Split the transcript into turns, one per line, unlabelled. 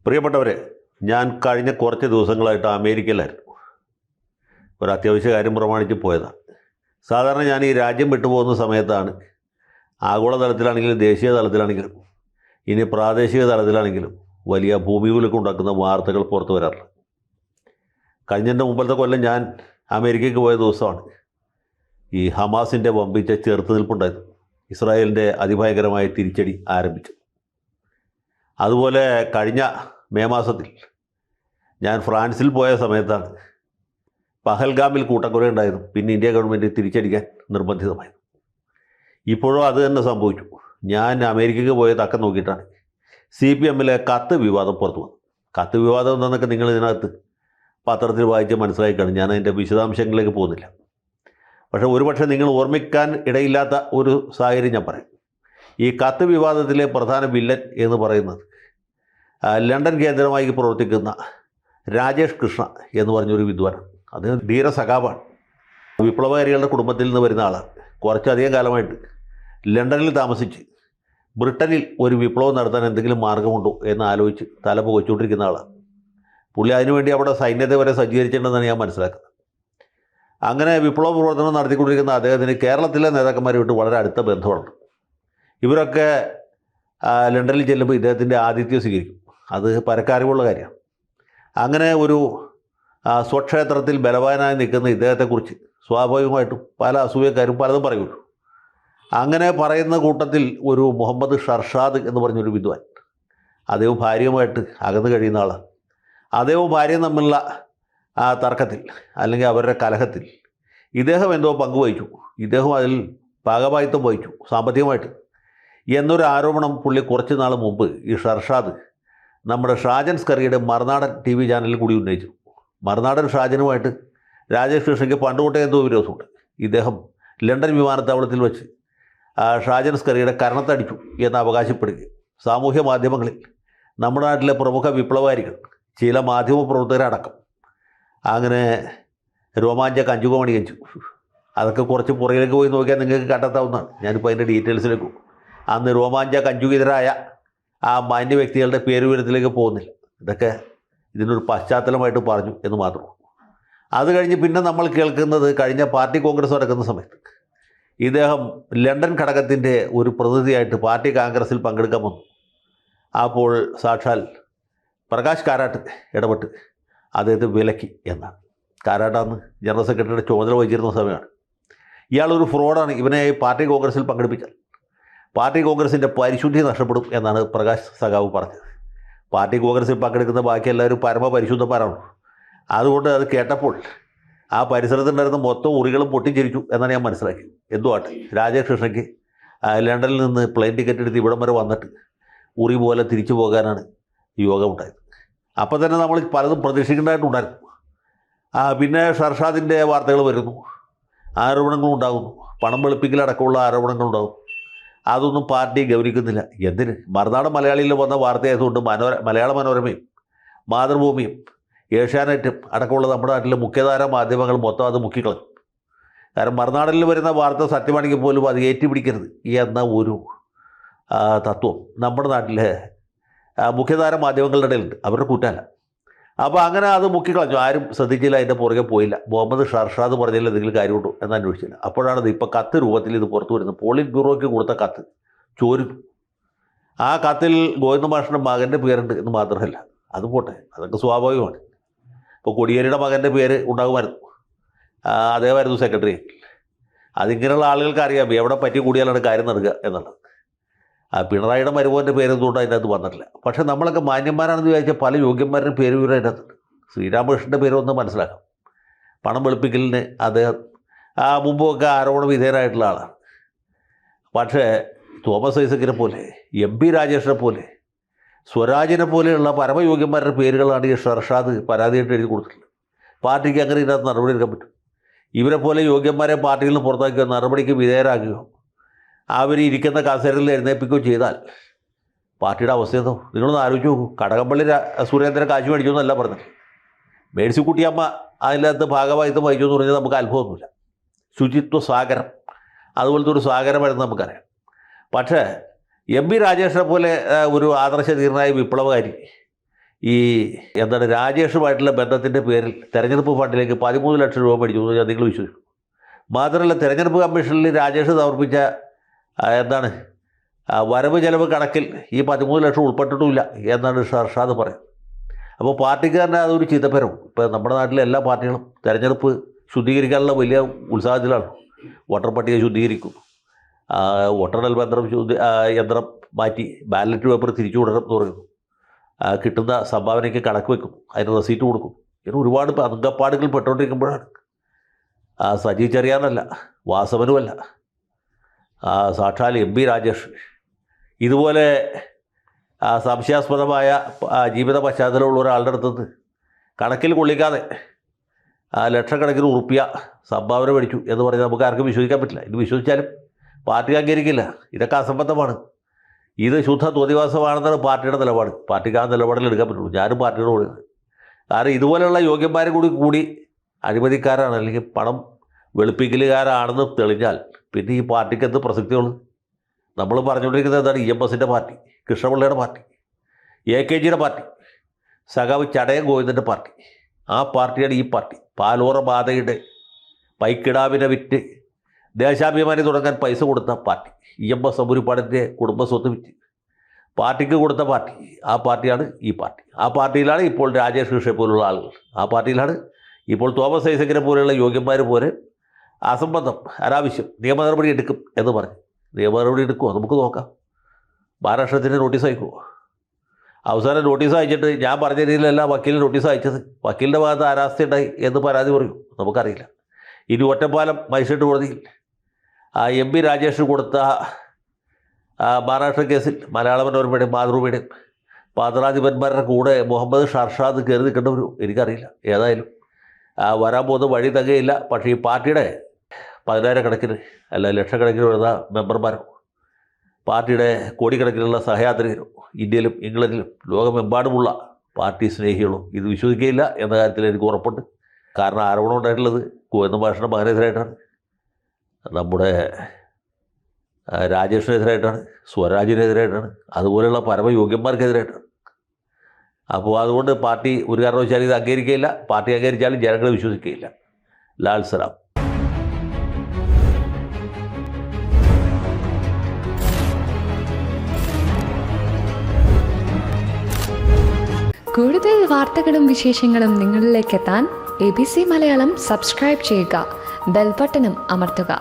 പ്രിയപ്പെട്ടവരെ, ഞാൻ കഴിഞ്ഞ കുറച്ച് ദിവസങ്ങളായിട്ട് അമേരിക്കയിലായിരുന്നു. ഒരു അത്യാവശ്യ കാര്യം പ്രമാണിച്ച് പോയതാണ്. സാധാരണ ഞാൻ ഈ രാജ്യം വിട്ടുപോകുന്ന സമയത്താണ് ആഗോളതലത്തിലാണെങ്കിലും ദേശീയ തലത്തിലാണെങ്കിലും ഇനി പ്രാദേശിക തലത്തിലാണെങ്കിലും വലിയ ഭൂമികുലുക്കം ഉണ്ടാക്കുന്ന വാർത്തകൾ പുറത്തു വരാറുള്ളത്. കഴിഞ്ഞതിൻ്റെ മുമ്പത്തെ കൊല്ലം ഞാൻ അമേരിക്കയ്ക്ക് പോയ ദിവസമാണ് ഈ ഹമാസിൻ്റെ വമ്പിച്ച ചെറുത്തുനിൽപ്പുണ്ടായത്. ഇസ്രായേലിൻ്റെ അതിഭയങ്കരമായ തിരിച്ചടി ആരംഭിച്ചു. അതുപോലെ കഴിഞ്ഞ മെയ് മാസത്തിൽ ഞാൻ ഫ്രാൻസിൽ പോയ സമയത്താണ് പഹൽഗാമിൽ കൂട്ടക്കൊല ഉണ്ടായിരുന്നു. പിന്നെ ഇന്ത്യ ഗവൺമെൻറ് തിരിച്ചടിക്കാൻ നിർബന്ധിതമായിരുന്നു. ഇപ്പോഴും അത് തന്നെ സംഭവിച്ചു. ഞാൻ അമേരിക്കയ്ക്ക് പോയ തക്കം നോക്കിയിട്ടാണ് CPMലെ കത്ത് വിവാദം പുറത്തു വന്നത്. കത്ത് വിവാദം എന്താണെന്നൊക്കെ നിങ്ങൾ ഇതിനകത്ത് പത്രത്തിൽ വായിച്ച് മനസ്സിലാക്കിയാണ്. ഞാൻ അതിൻ്റെ വിശദാംശങ്ങളിലേക്ക് പോകുന്നില്ല. പക്ഷേ ഒരുപക്ഷെ നിങ്ങൾ ഓർമ്മിക്കാൻ ഇടയില്ലാത്ത ഒരു സാഹചര്യം ഞാൻ പറയും. ഈ കത്ത് വിവാദത്തിലെ പ്രധാന വില്ലൻ എന്ന് പറയുന്നത് ലണ്ടൻ കേന്ദ്രമായി പ്രവർത്തിക്കുന്ന രാജേഷ് കൃഷ്ണ എന്ന് പറഞ്ഞൊരു വിദ്വാനാണ്. അദ്ദേഹം ധീര സഖാവാണ്. വിപ്ലവകാരികളുടെ കുടുംബത്തിൽ നിന്ന് വരുന്ന ആളാണ്. കുറച്ചധികം കാലമായിട്ട് ലണ്ടനിൽ താമസിച്ച് ബ്രിട്ടനിൽ ഒരു വിപ്ലവം നടത്താൻ എന്തെങ്കിലും മാർഗമുണ്ടോ എന്ന് ആലോചിച്ച് തല പുകച്ചുകൊണ്ടിരിക്കുന്ന ആളാണ്. പുള്ളി അതിനുവേണ്ടി അവിടെ സൈന്യത്തെ വരെ സജ്ജീകരിച്ചിട്ടുണ്ടെന്നാണ് ഞാൻ മനസ്സിലാക്കുന്നത്. അങ്ങനെ വിപ്ലവ പ്രവർത്തനം നടത്തിക്കൊണ്ടിരിക്കുന്ന അദ്ദേഹത്തിന് കേരളത്തിലെ നേതാക്കന്മാരുമായിട്ട് വളരെ അടുത്ത ബന്ധമുണ്ട്. ഇവരൊക്കെ ലണ്ടനിൽ ചെല്ലുമ്പോൾ ഇദ്ദേഹത്തിൻ്റെ ആതിഥ്യം സ്വീകരിക്കും. അത് പരക്കാരിവുള്ള കാര്യമാണ്. അങ്ങനെ ഒരു സ്വക്ഷേത്രത്തിൽ ബലവാനായി നിൽക്കുന്ന ഇദ്ദേഹത്തെക്കുറിച്ച് സ്വാഭാവികമായിട്ടും പല അസൂയക്കാരും പലതും പറയുള്ളൂ. അങ്ങനെ പറയുന്ന കൂട്ടത്തിൽ ഒരു മുഹമ്മദ് ഷർഷാദ് എന്ന് പറഞ്ഞൊരു വിദ്വാൻ, അദ്ദേഹം ഭാര്യയുമായിട്ട് അകന്നു കഴിയുന്ന ആളാണ്. അദ്ദേഹവും ഭാര്യയും തമ്മിലുള്ള തർക്കത്തിൽ അല്ലെങ്കിൽ അവരുടെ കലഹത്തിൽ ഇദ്ദേഹം എന്തോ പങ്കുവഹിച്ചു. ഇദ്ദേഹം അതിൽ ഭാഗവാഹിത്വം വഹിച്ചു സാമ്പത്തികമായിട്ട് എന്നൊരു ആരോപണം പുള്ളി കുറച്ച് നാൾ മുമ്പ് ഈ ഷർഷാദ് നമ്മുടെ ഷാജൻ സ്കറിയുടെ മറുനാടൻ TV ചാനലിൽ കൂടി ഉന്നയിച്ചു. മറുനാടൻ ഷാജനുമായിട്ട് രാജേഷ് കൃഷ്ണയ്ക്ക് പണ്ടുതൊട്ടേ എന്തോ വിരോധമുണ്ട്. ഇദ്ദേഹം ലണ്ടൻ വിമാനത്താവളത്തിൽ വെച്ച് ഷാജൻ സ്കറിയുടെ കരണത്തടിച്ചു എന്ന് അവകാശപ്പെടുകയും സാമൂഹ്യ മാധ്യമങ്ങളിൽ നമ്മുടെ നാട്ടിലെ പ്രമുഖ വിപ്ലവകാരികൾ, ചില മാധ്യമ പ്രവർത്തകരടക്കം അങ്ങനെ രോമാഞ്ച കഞ്ചുകമണി കഞ്ചു. അതൊക്കെ കുറച്ച് പുറകിലേക്ക് പോയി നോക്കിയാൽ നിങ്ങൾക്ക് കണ്ടെത്താവുന്നതാണ്. ഞാനിപ്പോൾ അതിൻ്റെ ഡീറ്റെയിൽസിലേക്ക് പോകും. അന്ന് രോമാഞ്ച കഞ്ചുകിതരായ ആ മാന്യ വ്യക്തികളുടെ പേരുവിവരത്തിലേക്ക് പോകുന്നില്ല. ഇതൊക്കെ ഇതിനൊരു പശ്ചാത്തലമായിട്ട് പറഞ്ഞു എന്ന് മാത്രം. അത് കഴിഞ്ഞ് പിന്നെ നമ്മൾ കേൾക്കുന്നത് കഴിഞ്ഞ പാർട്ടി കോൺഗ്രസ് നടക്കുന്ന സമയത്ത് ഇദ്ദേഹം ലണ്ടൻ ഘടകത്തിൻ്റെ ഒരു പ്രതിനിധിയായിട്ട് പാർട്ടി കോൺഗ്രസിൽ പങ്കെടുക്കാൻ വന്നു. അപ്പോൾ സാക്ഷാൽ പ്രകാശ് കാരാട്ട് ഇടപെട്ട് അദ്ദേഹത്തെ വിലക്കി എന്നാണ്. കാരാട്ടാന്ന് ജനറൽ സെക്രട്ടറിയുടെ ചുമതല വഹിച്ചിരുന്ന സമയമാണ്. ഇയാളൊരു ഫ്രോഡാണ്. ഇവനെ പാർട്ടി കോൺഗ്രസിൽ പങ്കെടുപ്പിച്ചാൽ പാർട്ടി കോൺഗ്രസിൻ്റെ പരിശുദ്ധി നഷ്ടപ്പെടും എന്നാണ് പ്രകാശ് സഖാവ് പറഞ്ഞത്. പാർട്ടി കോൺഗ്രസിൽ പങ്കെടുക്കുന്ന ബാക്കി എല്ലാവരും പരമപരിശുദ്ധന്മാരാണ്. അതുകൊണ്ട് അത് കേട്ടപ്പോൾ ആ പരിസരത്തുണ്ടായിരുന്ന മൊത്തം ഉറികളും പൊട്ടിച്ചിരിച്ചു എന്നാണ് ഞാൻ മനസ്സിലാക്കി. എന്തുവാട്ടെ, രാജേഷ് കൃഷ്ണയ്ക്ക് ലണ്ടനിൽ നിന്ന് പ്ലെയിൻ ടിക്കറ്റ് എടുത്ത് ഇവിടം വരെ വന്നിട്ട് ഉറി പോലെ തിരിച്ചു പോകാനാണ് യോഗമുണ്ടായത്. അപ്പോൾ തന്നെ നമ്മൾ പലതും പ്രതീക്ഷിക്കേണ്ടതായിട്ടുണ്ടായിരുന്നു. പിന്നെ ഷർഷാദിൻ്റെ വാർത്തകൾ വരുന്നു, ആരോപണങ്ങളുണ്ടാകുന്നു, പണം വെളുപ്പിക്കലടക്കമുള്ള ആരോപണങ്ങളുണ്ടാകും. അതൊന്നും പാർട്ടി ഗൗനിക്കുന്നില്ല. എന്തിന്? മറുനാടൻ മലയാളിയിൽ വന്ന വാർത്തയായതുകൊണ്ട് മലയാള മനോരമയും മാതൃഭൂമിയും ഏഷ്യാനെറ്റും അടക്കമുള്ള നമ്മുടെ നാട്ടിലെ മുഖ്യധാര മാധ്യമങ്ങൾ മൊത്തം അത് മുക്കിക്കളഞ്ഞു. കാരണം മറുനാടിൽ വരുന്ന വാർത്ത സത്യമാണെങ്കിൽ പോലും അത് ഏറ്റുപിടിക്കരുത് എന്ന ഒരു തത്വം നമ്മുടെ നാട്ടിലെ മുഖ്യധാര മാധ്യമങ്ങളുടെ ഇടയിലുണ്ട്. അവരുടെ കൂട്ടല്ല. അപ്പോൾ അങ്ങനെ അത് മുക്കിക്കളഞ്ഞു. ആരും ശ്രദ്ധിച്ചില്ല, അതിൻ്റെ പുറകെ പോയില്ല. മുഹമ്മദ് ഷർഷാദ് പറഞ്ഞതിൽ എന്തെങ്കിലും കാര്യമുണ്ടോ എന്ന് അന്വേഷിച്ചില്ല. അപ്പോഴാണ് ഇത് ഇപ്പോൾ കത്ത് രൂപത്തിൽ ഇത് പുറത്തു വരുന്നത്. പോളിറ്റ് ബ്യൂറോയ്ക്ക് കൊടുത്ത കത്ത് ചോരുന്നു. ആ കത്തിൽ ഗോവിന്ദ മാഷിൻ്റെ മകൻ്റെ പേരുണ്ട് എന്ന് മാത്രമല്ല, അത് പോട്ടെ, അതൊക്കെ സ്വാഭാവികമാണ്. ഇപ്പോൾ കൊടിയേരിയുടെ മകൻ്റെ പേര് ഉണ്ടാകുമായിരുന്നു, അതേമായിരുന്നു സെക്രട്ടറി. അതിങ്ങനെയുള്ള ആളുകൾക്ക് അറിയാം എവിടെ പറ്റി കൂടിയാലാണ് കാര്യം നടക്കുക എന്നുള്ളത്. പിണറായിയുടെ മരുമോൻ്റെ പേരെന്തുകൊണ്ട് അതിൻ്റെ അകത്ത് വന്നിട്ടില്ല. പക്ഷേ നമ്മളൊക്കെ മാന്യന്മാരാണെന്ന് വിചാരിച്ചാൽ പല യോഗ്യന്മാരുടെ പേര് വിവരം അതിൻ്റെ അകത്തുണ്ട്. ശ്രീരാമകൃഷ്ണൻ്റെ പേരൊന്ന് മനസ്സിലാക്കാം. പണം വെളുപ്പിക്കലിന് അദ്ദേഹം മുമ്പൊക്കെ ആരോപണ വിധേയനായിട്ടുള്ള ആളാണ്. പക്ഷേ തോമസ് ഐസക്കിനെ പോലെ, MP രാജേഷിനെ പോലെ, സ്വരാജിനെ പോലെയുള്ള പരമയോഗ്യന്മാരുടെ പേരുകളാണ് ഈ ഷർഷാദ് പരാതിയായിട്ട് എഴുതി കൊടുത്തിട്ടുള്ളത്. പാർട്ടിക്ക് അങ്ങനെ ഇതിനകത്ത് നടപടി എടുക്കാൻ പറ്റും? ഇവരെ പോലെ യോഗ്യന്മാരെ പാർട്ടിയിൽ നിന്ന് പുറത്താക്കുകയോ നടപടിക്ക് വിധേയരാക്കുകയോ അവർ ഇരിക്കുന്ന കസേരയിൽ എഴുന്നേൽപ്പിക്കുകയോ ചെയ്താൽ പാർട്ടിയുടെ അവസ്ഥ എന്തോ നിങ്ങളൊന്ന് ആലോചിച്ച് നോക്കൂ. കടകംപള്ളി സുരേന്ദ്രൻ കാശ് മേടിച്ചു എന്നല്ല പറഞ്ഞത്. മേഴ്സിക്കുട്ടിയമ്മ അതിനകത്ത് ഭാഗവാഹിത്വം വഹിച്ചു എന്ന് പറഞ്ഞാൽ നമുക്ക് അത്ഭുതമൊന്നുമില്ല. ശുചിത്വ സാഗരം, അതുപോലത്തെ ഒരു സാഗരമായിരുന്നു നമുക്കറിയാം. പക്ഷേ MP രാജേഷിനെ പോലെ ഒരു ആദർശധീരനായ വിപ്ലവകാരി ഈ എന്താണ് രാജേഷുമായിട്ടുള്ള ബന്ധത്തിൻ്റെ പേരിൽ തെരഞ്ഞെടുപ്പ് ഫണ്ടിലേക്ക് 13 ലക്ഷം രൂപ മേടിച്ചു എന്ന് ഞാൻ നിങ്ങൾ വിശ്വസിക്കും. മാത്രമല്ല തെരഞ്ഞെടുപ്പ് കമ്മീഷനിൽ രാജേഷ് സമർപ്പിച്ച എന്താണ് വരവ് ചെലവ് കണക്കിൽ ഈ 13 ലക്ഷം ഉൾപ്പെട്ടിട്ടുമില്ല എന്നാണ് ഷർഷാദ് പറയുന്നത്. അപ്പോൾ പാർട്ടിക്കാരനെ അതൊരു ചിന്തപ്പരവും. ഇപ്പോൾ നമ്മുടെ നാട്ടിലെ എല്ലാ പാർട്ടികളും തെരഞ്ഞെടുപ്പ് ശുദ്ധീകരിക്കാനുള്ള വലിയ ഉത്സാഹത്തിലാണ്. വോട്ടർ പട്ടിക ശുദ്ധീകരിക്കും, വോട്ടെണ്ണൽ യന്ത്രം മാറ്റി ബാലറ്റ് പേപ്പർ തിരിച്ചു വിടണം എന്ന് പറയുന്നു, കിട്ടുന്ന സംഭാവനയ്ക്ക് കണക്ക് വെക്കും, അതിന് റെസീറ്റ് കൊടുക്കും. ഇങ്ങനെ ഒരുപാട് അംഗപ്പാടുകൾ പെട്ടുകൊണ്ടിരിക്കുമ്പോഴാണ് സജി ചെറിയാനല്ല, വാസവനുമല്ല, സാക്ഷാൽ MP രാജേഷ് ഇതുപോലെ സംശയാസ്പദമായ ജീവിത പശ്ചാത്തലമുള്ള ഒരാളുടെ അടുത്തുനിന്ന് കണക്കിൽ കൊള്ളിക്കാതെ ലക്ഷക്കണക്കിന് ഉറുപ്പിക സംഭാവന മേടിച്ചു എന്ന് പറഞ്ഞാൽ നമുക്ക് ആർക്കും വിശ്വസിക്കാൻ പറ്റില്ല. ഇത് വിശ്വസിച്ചാലും പാർട്ടി അംഗീകരിക്കില്ല. ഇതൊക്കെ അസംബന്ധമാണ്. ഇത് ശുദ്ധ തോന്നിവാസമാണെന്നാണ് പാർട്ടിയുടെ നിലപാട്. പാർട്ടിക്ക് ആ നിലപാടിൽ എടുക്കാൻ പറ്റുള്ളൂ. ഞാനും പാർട്ടിയോട് പറയുന്നത്. കാരണം ഇതുപോലെയുള്ള യോഗ്യന്മാരെ കൂടി അഴിമതിക്കാരാണ് അല്ലെങ്കിൽ പണം വെളുപ്പിക്കലുകാരാണെന്ന് തെളിഞ്ഞാൽ പിന്നെ ഈ പാർട്ടിക്ക് എന്ത് പ്രസക്തിയുള്ളൂ? നമ്മൾ പറഞ്ഞുകൊണ്ടിരിക്കുന്നത് എന്താണ്? EMSൻ്റെ പാർട്ടി, കൃഷ്ണപിള്ളയുടെ പാർട്ടി, AKGയുടെ പാർട്ടി, സഖാവ് ചടയം ഗോവിന്ദൻ്റെ പാർട്ടി. ആ പാർട്ടിയാണ് ഈ പാർട്ടി. പാലോറ ബാധയുടെ പൈക്കിടാവിനെ വിറ്റ് ദേശാഭിമാനി തുടങ്ങാൻ പൈസ കൊടുത്ത പാർട്ടി, EMS അമ്പൂരിപ്പാടിൻ്റെ കുടുംബസ്വത്ത് വിറ്റ് പാർട്ടിക്ക് കൊടുത്ത പാർട്ടി. ആ പാർട്ടിയാണ് ഈ പാർട്ടി. ആ പാർട്ടിയിലാണ് ഇപ്പോൾ രാജേഷ് കൃഷ്ണയെ പോലുള്ള ആളുകൾ. ആ പാർട്ടിയിലാണ് ഇപ്പോൾ തോമസ് ഐസക്കിനെ പോലെയുള്ള യോഗ്യന്മാർ പോലെ അസംബന്ധം, അനാവശ്യം നിയമ നടപടി എടുക്കും എന്ന് പറഞ്ഞു. നിയമ നടപടി എടുക്കുമോ? നമുക്ക് നോക്കാം. മഹാരാഷ്ട്രത്തിന് നോട്ടീസ് അയക്കുമോ? അവസാനം നോട്ടീസ് അയച്ചിട്ട് ഞാൻ പറഞ്ഞ രീതിയിലല്ല വക്കീലിന് നോട്ടീസ് അയച്ചത്, വക്കീലിൻ്റെ ഭാഗത്ത് അനാസ്ഥ ഉണ്ടായി എന്ന് പരാതി പറയൂ, നമുക്കറിയില്ല. ഇനി ഒറ്റപ്പാലം മജിസ്ട്രേറ്റ് കോടതിയിൽ MP രാജേഷ് കൊടുത്ത മഹാരാഷ്ട്ര കേസിൽ മലയാള മനോരമയുടെയും മാതൃഭൂമിയുടെയും പത്രാധിപന്മാരുടെ കൂടെ മുഹമ്മദ് ഷർഷാദ് കയറി നിൽക്കേണ്ട വരും, എനിക്കറിയില്ല. ഏതായാലും വരാൻ പോകുന്ന വഴി തകയില്ല. പക്ഷേ ഈ പാർട്ടിയുടെ 10,000 കണക്കിന് അല്ല ലക്ഷക്കണക്കിന് വരുന്ന മെമ്പർമാരും പാർട്ടിയുടെ കോടിക്കണക്കിനുള്ള സഹയാത്രികരും ഇന്ത്യയിലും ഇംഗ്ലണ്ടിലും ലോകമെമ്പാടുമുള്ള പാർട്ടി സ്നേഹികളും ഇത് വിശ്വസിക്കുകയില്ല എന്ന കാര്യത്തിൽ എനിക്ക് ഉറപ്പുണ്ട്. കാരണം ആരോപണം ഉണ്ടായിട്ടുള്ളത് ഗോവിന്ദ മാഷിൻ്റെ മകനെതിരായിട്ടാണ്, നമ്മുടെ രാജേഷിനെതിരായിട്ടാണ്, സ്വരാജിനെതിരായിട്ടാണ്, അതുപോലെയുള്ള പരമയോഗ്യന്മാർക്കെതിരായിട്ടാണ്. അപ്പോൾ അതുകൊണ്ട് പാർട്ടി ഒരു കാരണവശാലും ഇത് അംഗീകരിക്കുകയില്ല. പാർട്ടി അംഗീകരിച്ചാലും ജനങ്ങൾ വിശ്വസിക്കുകയില്ല. ലാൽ സലാം.
കൂടുതൽ വാർത്തകളും വിശേഷങ്ങളും നിങ്ങളിലേക്ക് എത്താൻ ABC മലയാളം സബ്സ്ക്രൈബ് ചെയ്യുക, ബെൽ ബട്ടണും അമർത്തുക.